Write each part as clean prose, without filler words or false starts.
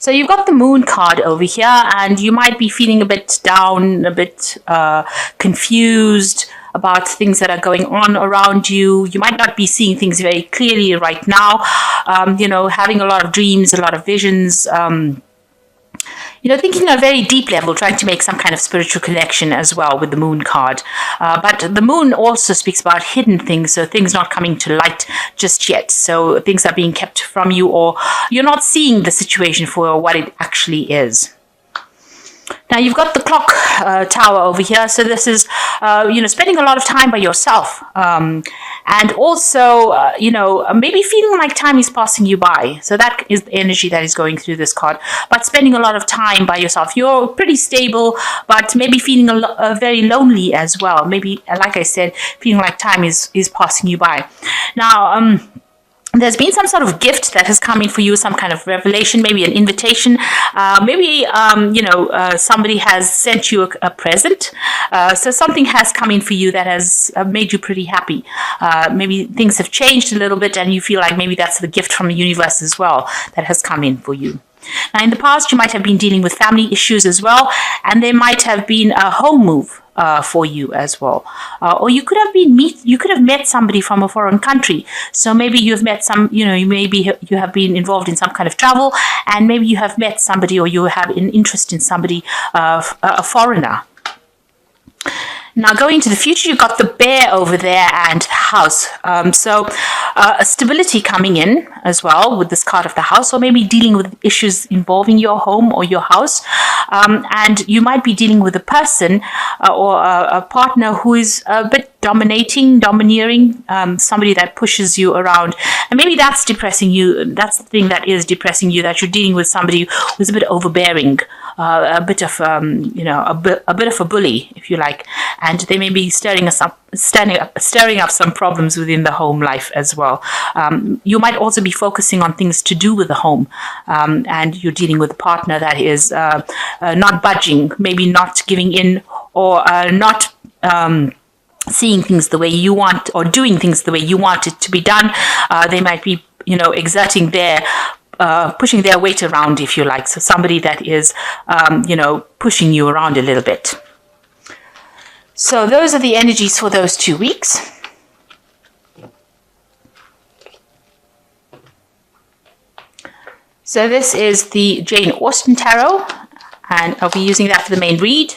So you've got the moon card over here, and you might be feeling a bit down, a bit confused about things that are going on around you. You might not be seeing things very clearly right now, having a lot of dreams, a lot of visions, thinking on a very deep level, trying to make some kind of spiritual connection as well with the moon card. But the moon also speaks about hidden things, so things not coming to light just yet. So things are being kept from you, or you're not seeing the situation for what it actually is. Now you've got the clock tower over here, so this is spending a lot of time by yourself, and also maybe feeling like time is passing you by. So that is the energy that is going through this card. But spending a lot of time by yourself, you're pretty stable, but maybe feeling very lonely as well. Maybe, like I said, feeling like time is passing you by. Now, there's been some sort of gift that has come in for you, some kind of revelation, maybe an invitation. Maybe somebody has sent you a present. So something has come in for you that has made you pretty happy. Maybe things have changed a little bit, and you feel like maybe that's the gift from the universe as well that has come in for you. Now, in the past, you might have been dealing with family issues as well, and there might have been a home move for you as well, or you could have met somebody from a foreign country. So maybe you've met you have been involved in some kind of travel, and maybe you have met somebody, or you have an interest in somebody, a foreigner. Now, going into the future, you've got the bear over there and the house. So a stability coming in as well with this card of the house, or maybe dealing with issues involving your home or your house. And you might be dealing with a person or a partner who is a bit domineering, somebody that pushes you around. And maybe that's depressing you. That's the thing that is depressing you, that you're dealing with somebody who's a bit overbearing, a bit of a bully, if you like, and they may be stirring up some problems within the home life as well. You might also be focusing on things to do with the home, and you're dealing with a partner that is not budging, maybe not giving in, or not seeing things the way you want, or doing things the way you want it to be done. They might be, exerting pushing their weight around, if you like. So somebody that is, pushing you around a little bit. So those are the energies for those 2 weeks. So this is the Jane Austen Tarot, and I'll be using that for the main read.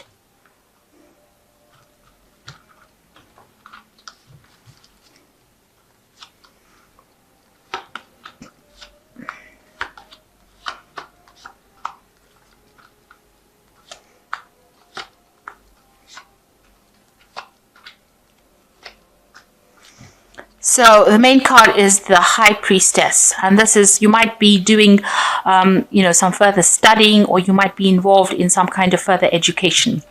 So the main card is the High Priestess, and this is, you might be doing, some further studying, or you might be involved in some kind of further education.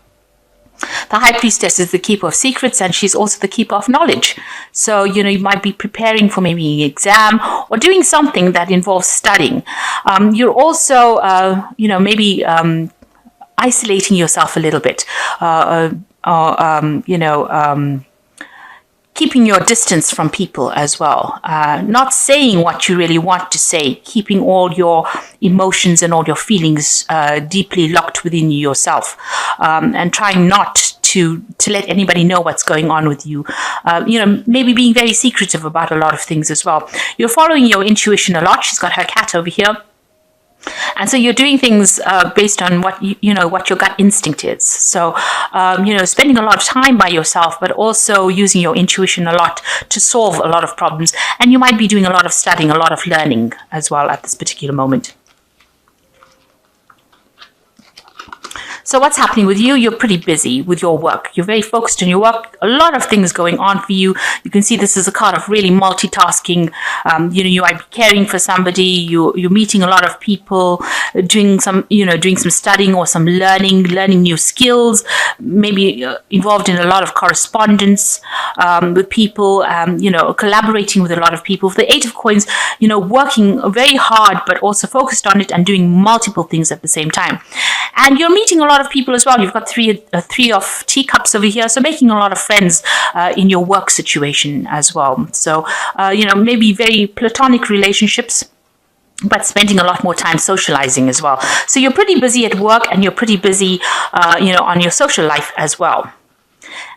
The High Priestess is the keeper of secrets, and she's also the keeper of knowledge. So, you might be preparing for maybe an exam, or doing something that involves studying. You're also, maybe isolating yourself a little bit, keeping your distance from people as well, not saying what you really want to say, keeping all your emotions and all your feelings deeply locked within yourself, and trying not to let anybody know what's going on with you. Maybe being very secretive about a lot of things as well. You're following your intuition a lot. She's got her cat over here. And so you're doing things based on what what your gut instinct is. So, spending a lot of time by yourself, but also using your intuition a lot to solve a lot of problems. And you might be doing a lot of studying, a lot of learning as well at this particular moment. So what's happening with you? You're pretty busy with your work. You're very focused on your work. A lot of things going on for you. You can see this is a card of really multitasking. You might be caring for somebody. You're meeting a lot of people, doing some studying or some learning new skills. Maybe involved in a lot of correspondence with people. Collaborating with a lot of people. For the Eight of Coins, working very hard, but also focused on it and doing multiple things at the same time. And you're meeting a lot of people as well. You've got three of teacups over here, so making a lot of friends in your work situation as well. So maybe very platonic relationships. but spending a lot more time socializing as well. So you're pretty busy at work, and you're pretty busy, on your social life as well.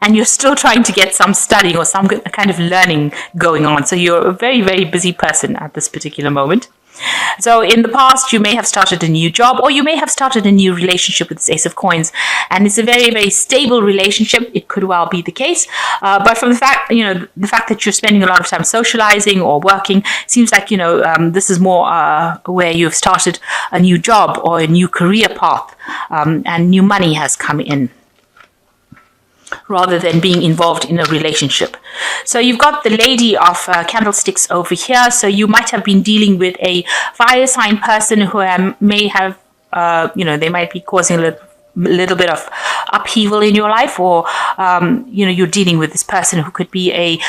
And you're still trying to get some studying or some kind of learning going on. So you're a very, very busy person at this particular moment. So in the past, you may have started a new job, or you may have started a new relationship with this Ace of Coins, and it's a very, very stable relationship. It could well be the case, but from the fact that you're spending a lot of time socializing or working, seems like this is more where you've started a new job or a new career path, and new money has come in, rather than being involved in a relationship. So you've got the Lady of Candlesticks over here. So you might have been dealing with a fire sign person who may have, they might be causing a little bit of upheaval in your life, or you're dealing with this person who could be a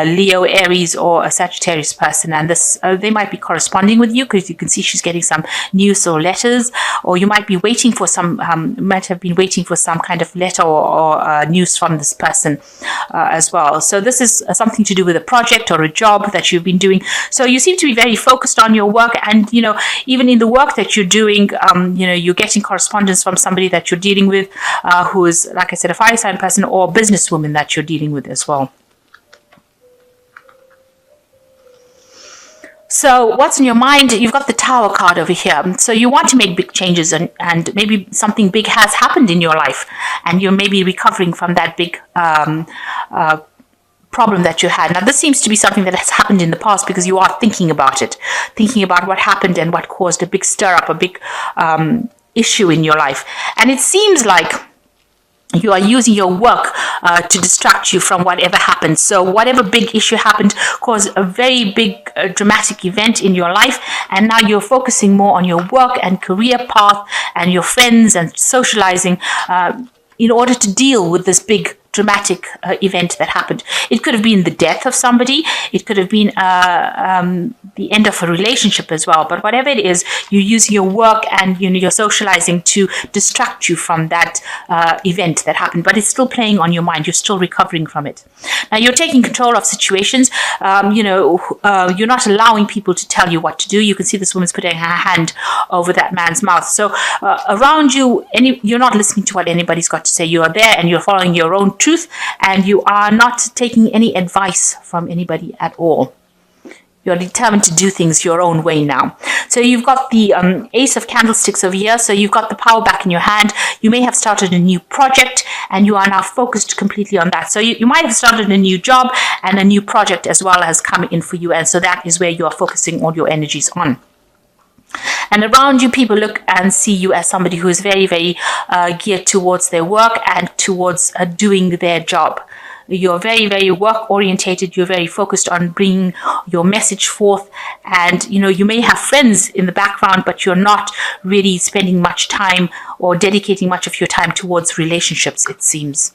Leo, Aries, or a Sagittarius person, and this they might be corresponding with you, because you can see she's getting some news or letters, or you might be waiting for might have been waiting for some kind of letter or news from this person as well. So this is something to do with a project or a job that you've been doing. So you seem to be very focused on your work, and even in the work that you're doing, you're getting correspondence from somebody that you're dealing with, who is, like I said, a fire sign person or businesswoman that you're dealing with as well. So what's in your mind? You've got the Tower card over here. So you want to make big changes, and maybe something big has happened in your life, and you're maybe recovering from that big problem that you had. Now, this seems to be something that has happened in the past, because you are thinking about it, thinking about what happened and what caused a big stir up, a big issue in your life. And it seems like you are using your work to distract you from whatever happened. So whatever big issue happened caused a very big dramatic event in your life, and now you're focusing more on your work and career path and your friends and socializing in order to deal with this big dramatic event that happened. It could have been the death of somebody. It could have been the end of a relationship as well. But whatever it is, you're using your work and your socializing to distract you from that event that happened. But it's still playing on your mind. You're still recovering from it. Now, you're taking control of situations. You're not allowing people to tell you what to do. You can see this woman's putting her hand over that man's mouth. So around you, you're not listening to what anybody's got to say. You are there and you're following your own truth, and you are not taking any advice from anybody at all. You're determined to do things your own way now. So you've got the Ace of Candlesticks over here. So you've got the power back in your hand. You may have started a new project, and you are now focused completely on that. So you might have started a new job, and a new project as well has come in for you. And so that is where you are focusing all your energies on. And around you, people look and see you as somebody who is very, very geared towards their work and towards doing their job. You're very, very work orientated. You're very focused on bringing your message forth. And, you may have friends in the background, but you're not really spending much time or dedicating much of your time towards relationships, it seems.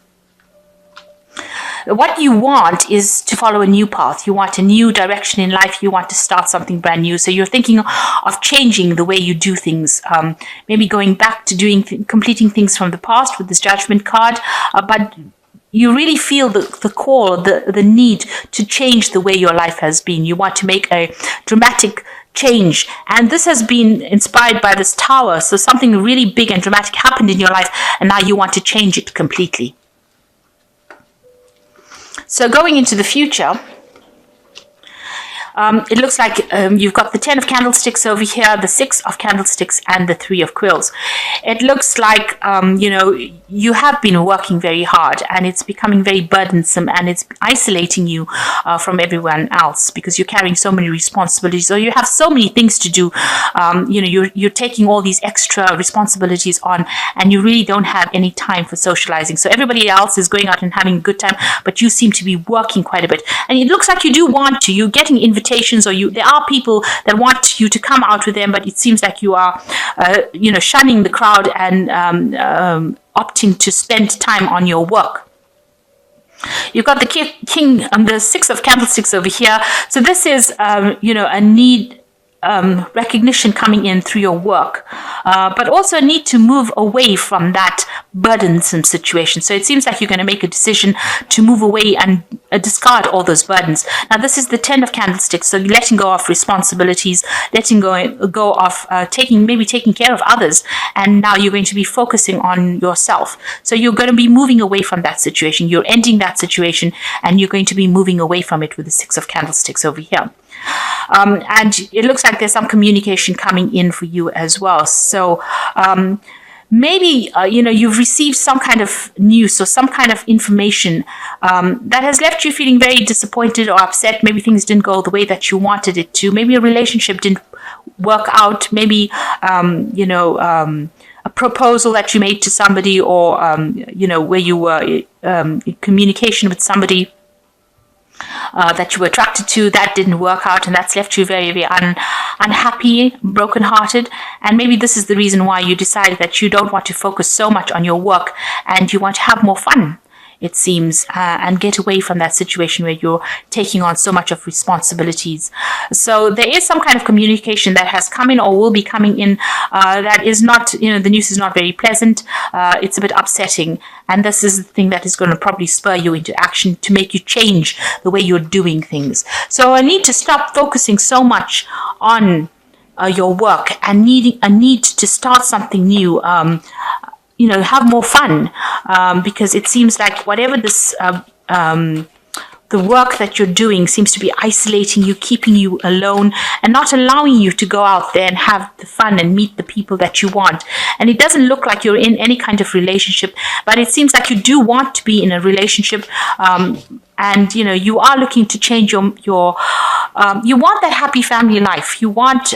What you want is to follow a new path. You want a new direction in life. You want to start something brand new. So you're thinking of changing the way you do things, maybe going back to completing things from the past with this Judgment card, but you really feel the call, the need to change the way your life has been. You want to make a dramatic change, and this has been inspired by this Tower. So something really big and dramatic happened in your life, and now you want to change it completely. So going into the future, it looks like you've got the 10 of Candlesticks over here, the 6 of Candlesticks, and the 3 of Quills. It looks like, you have been working very hard, and it's becoming very burdensome, and it's isolating you from everyone else, because you're carrying so many responsibilities, or you have so many things to do. You're taking all these extra responsibilities on, and you really don't have any time for socializing. So everybody else is going out and having a good time, but you seem to be working quite a bit. And it looks like you do want to. You're getting invitations, or there are people that want you to come out with them, but it seems like you are, shunning the crowd and opting to spend time on your work. You've got the King and the 6 of Candlesticks over here. So this is, a need recognition coming in through your work, but also a need to move away from that burdensome situation. So it seems like you're going to make a decision to move away and discard all those burdens. Now, this is the 10 of candlesticks, so you're letting go of responsibilities, letting go of taking care of others, and now you're going to be focusing on yourself. So you're going to be moving away from that situation. You're ending that situation, and you're going to be moving away from it with the 6 of candlesticks over here. And it looks like there's some communication coming in for you as well. So maybe, you've received some kind of news or some kind of information that has left you feeling very disappointed or upset. Maybe things didn't go the way that you wanted it to. Maybe a relationship didn't work out. Maybe, a proposal that you made to somebody, or, where you were in communication with somebody that you were attracted to, that didn't work out, and that's left you very, very unhappy, brokenhearted. And maybe this is the reason why you decided that you don't want to focus so much on your work and you want to have more fun, it seems, and get away from that situation where you're taking on so much of responsibilities. So there is some kind of communication that has come in or will be coming in that is not, the news is not very pleasant. It's a bit upsetting. And this is the thing that is going to probably spur you into action to make you change the way you're doing things. So I need to stop focusing so much on your work and a need to start something new. Have more fun, because it seems like whatever this, the work that you're doing seems to be isolating you, keeping you alone, and not allowing you to go out there and have the fun and meet the people that you want. And it doesn't look like you're in any kind of relationship, but it seems like you do want to be in a relationship, and you are looking to change your you want that happy family life. You want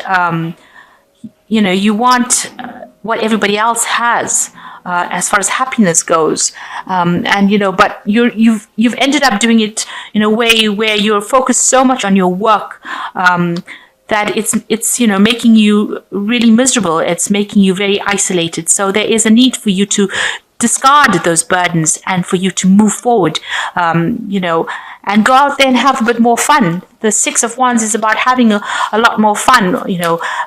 what everybody else has. As far as happiness goes, but you've ended up doing it in a way where you're focused so much on your work that it's making you really miserable. It's making you very isolated. So there is a need for you to discard those burdens and for you to move forward, and go out there and have a bit more fun. The 6 of Wands is about having a lot more fun,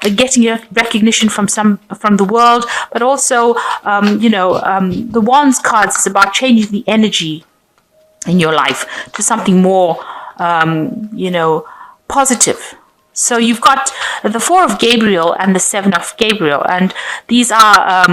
getting your recognition from the world, but also, the Wands cards is about changing the energy in your life to something more, positive. So you've got the 4 of Gabriel and the 7 of Gabriel, and these are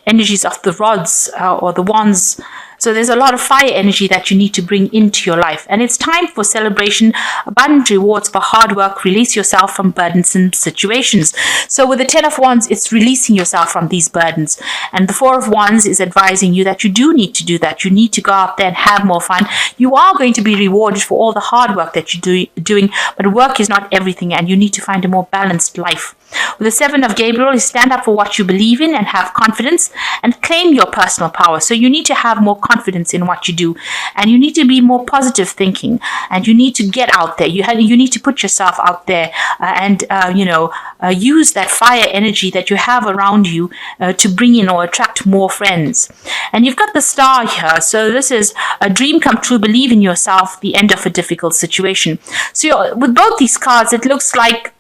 energies of the rods or the wands. So there's a lot of fire energy that you need to bring into your life. And it's time for celebration, abundant rewards for hard work, release yourself from burdensome situations. So with the 10 of Wands, it's releasing yourself from these burdens. And the 4 of Wands is advising you that you do need to do that. You need to go out there and have more fun. You are going to be rewarded for all the hard work that you're doing, but work is not everything, and you need to find a more balanced life. With the 7 of Gabriel, you stand up for what you believe in and have confidence and claim your personal power. So you need to have more confidence in what you do, and you need to be more positive thinking, and you need to get out there. You need to put yourself out there and use that fire energy that you have around you to bring in or attract more friends. And you've got the star here. So this is a dream come true. Believe in yourself, the end of a difficult situation. So with both these cards, it looks like,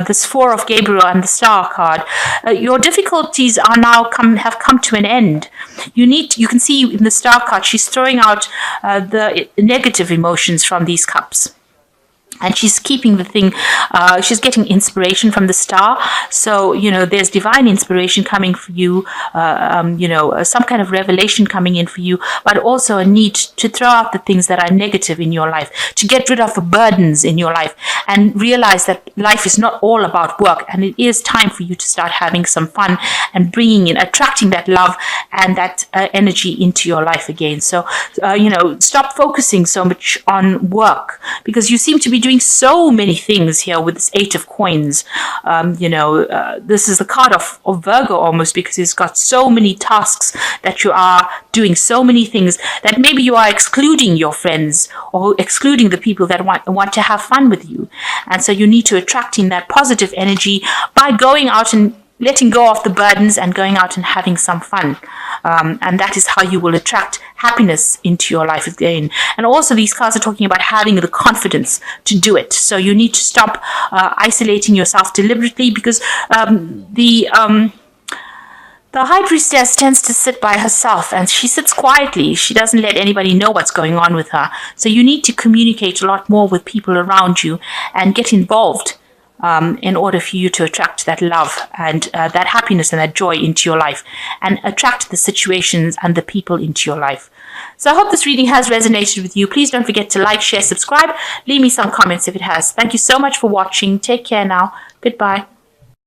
this 4 of Gabriel and the star card, your difficulties are now have come to an end. You can see in the star card, she's throwing out the negative emotions from these cups. And she's keeping the thing, she's getting inspiration from the star. So, there's divine inspiration coming for you, some kind of revelation coming in for you, but also a need to throw out the things that are negative in your life, to get rid of the burdens in your life and realize that life is not all about work. And it is time for you to start having some fun and attracting that love and that energy into your life again. So, stop focusing so much on work, because you seem to be doing so many things here with this 8 of coins. This is the card of Virgo almost, because it's got so many tasks that you are doing, so many things that maybe you are excluding your friends or excluding the people that want to have fun with you. And so you need to attract in that positive energy by going out and letting go of the burdens and going out and having some fun. And that is how you will attract happiness into your life again. And also these cards are talking about having the confidence to do it. So you need to stop isolating yourself deliberately, because the High Priestess tends to sit by herself, and she sits quietly. She doesn't let anybody know what's going on with her. So you need to communicate a lot more with people around you and get involved in order for you to attract that love and that happiness and that joy into your life, and attract the situations and the people into your life. So I hope this reading has resonated with you. Please don't forget to like, share, subscribe. Leave me some comments if it has. Thank you so much for watching. Take care now. Goodbye.